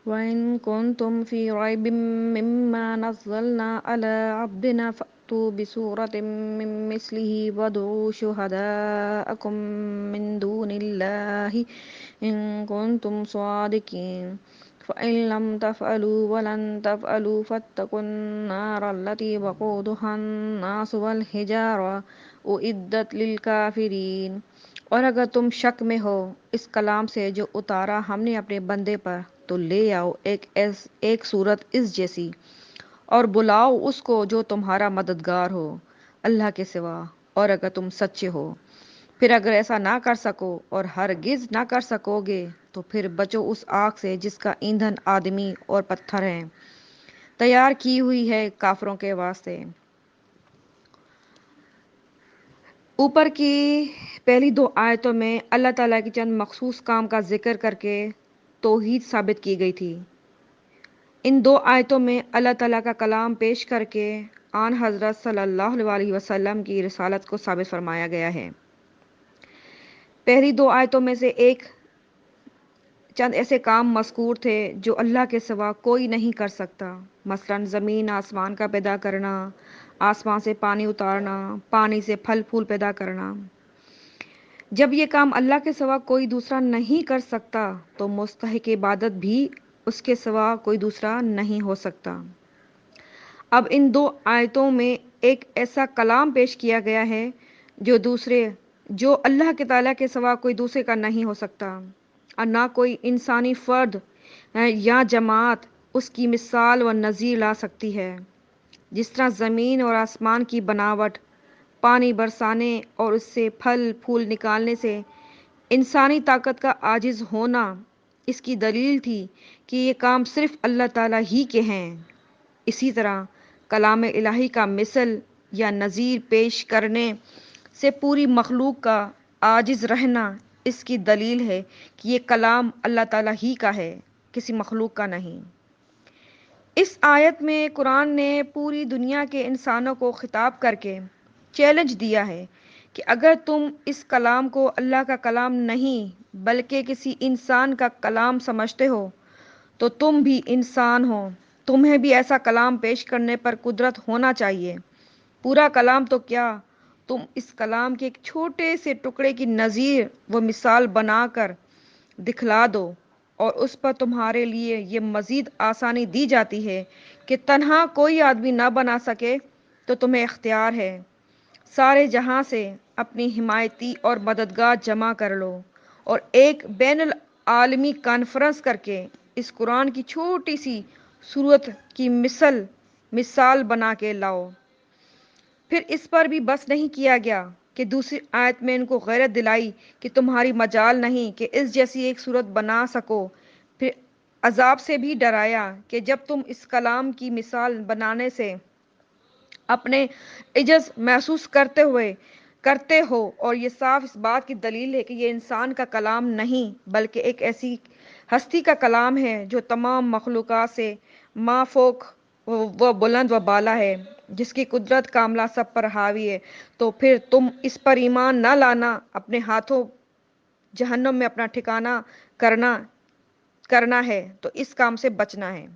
وَإِن كُنتُمْ فِي رَيْبٍ مِّمَّا نَزَّلْنَا عَلَىٰ عَبْدِنَا فَأْتُوا بِسُورَةٍ مِّن مِّثْلِهِ وَادْعُوا شُهَدَاءَكُم مِّن دُونِ اللَّهِ إِن كُنتُمْ صَادِقِينَ فَإِن لَّمْ تَفْعَلُوا وَلَن تَفْعَلُوا فَاتَّقُوا النَّارَ الَّتِي وَقُودُهَا النَّاسُ وَالْحِجَارَةُ أُعِدَّتْ لِلْكَافِرِينَ۔ اور اگر تم شک میں ہو اس کلام سے جو اتارا ہم نے اپنے بندے پر، تو لے آؤ ایک صورت اس جیسی، اور بلاؤ اس کو جو تمہارا مددگار ہو اللہ کے سوا، اور اگر تم سچے ہو۔ پھر اگر ایسا نہ کر سکو اور ہرگز نہ کر سکو گے تو پھر بچو اس آگ سے جس کا ایندھن آدمی اور پتھر ہے، تیار کی ہوئی ہے کافروں کے واسطے۔ اوپر کی پہلی 2 آیتوں میں اللہ تعالیٰ کی چند مخصوص کام کا ذکر کر کے توحید ثابت کی گئی تھی۔ ان 2 آیتوں میں اللہ تعالیٰ کا کلام پیش کر کے آن حضرت صلی اللہ علیہ وسلم کی رسالت کو ثابت فرمایا گیا ہے۔ پہلی 2 آیتوں میں سے چند ایسے کام مذکور تھے جو اللہ کے سوا کوئی نہیں کر سکتا، مثلا زمین آسمان کا پیدا کرنا، آسمان سے پانی اتارنا، پانی سے پھل پھول پیدا کرنا۔ جب یہ کام اللہ کے سوا کوئی دوسرا نہیں کر سکتا تو مستحق عبادت بھی اس کے سوا کوئی دوسرا نہیں ہو سکتا۔ اب ان 2 آیتوں میں ایک ایسا کلام پیش کیا گیا ہے جو اللہ کے تعالیٰ کے سوا کوئی دوسرے کا نہیں ہو سکتا، اور نہ کوئی انسانی فرد یا جماعت اس کی مثال و نظیر لا سکتی ہے۔ جس طرح زمین اور آسمان کی بناوٹ، پانی برسانے اور اس سے پھل پھول نکالنے سے انسانی طاقت کا عاجز ہونا اس کی دلیل تھی کہ یہ کام صرف اللہ تعالیٰ ہی کے ہیں، اسی طرح کلام الہی کا مثل یا نظیر پیش کرنے سے پوری مخلوق کا عاجز رہنا اس کی دلیل ہے کہ یہ کلام اللہ تعالیٰ ہی کا ہے، کسی مخلوق کا نہیں۔ اس آیت میں قرآن نے پوری دنیا کے انسانوں کو خطاب کر کے چیلنج دیا ہے کہ اگر تم اس کلام کو اللہ کا کلام نہیں بلکہ کسی انسان کا کلام سمجھتے ہو تو تم بھی انسان ہو، تمہیں بھی ایسا کلام پیش کرنے پر قدرت ہونا چاہیے۔ پورا کلام تو کیا، تم اس کلام کے ایک چھوٹے سے ٹکڑے کی نظیر و مثال بنا کر دکھلا دو، اور اس پر تمہارے لیے یہ مزید آسانی دی جاتی ہے کہ تنہا کوئی آدمی نہ بنا سکے تو تمہیں اختیار ہے، سارے جہاں سے اپنی حمایتی اور مددگار جمع کر لو اور ایک بین العالمی کانفرنس کر کے اس قرآن کی چھوٹی سی صورت کی مثال بنا کے لاؤ۔ پھر اس پر بھی بس نہیں کیا گیا کہ دوسری آیت میں ان کو غیرت دلائی کہ تمہاری مجال نہیں کہ اس جیسی ایک صورت بنا سکو، پھر عذاب سے بھی ڈرایا کہ جب تم اس کلام کی مثال بنانے سے اپنے عجز محسوس کرتے ہو، اور یہ صاف اس بات کی دلیل ہے کہ یہ انسان کا کلام نہیں بلکہ ایک ایسی ہستی کا کلام ہے جو تمام مخلوقات سے مافوق و بلند و بالا ہے، جس کی قدرت کاملہ سب پر حاوی ہے، تو پھر تم اس پر ایمان نہ لانا اپنے ہاتھوں جہنم میں اپنا ٹھکانہ کرنا ہے، تو اس کام سے بچنا ہے۔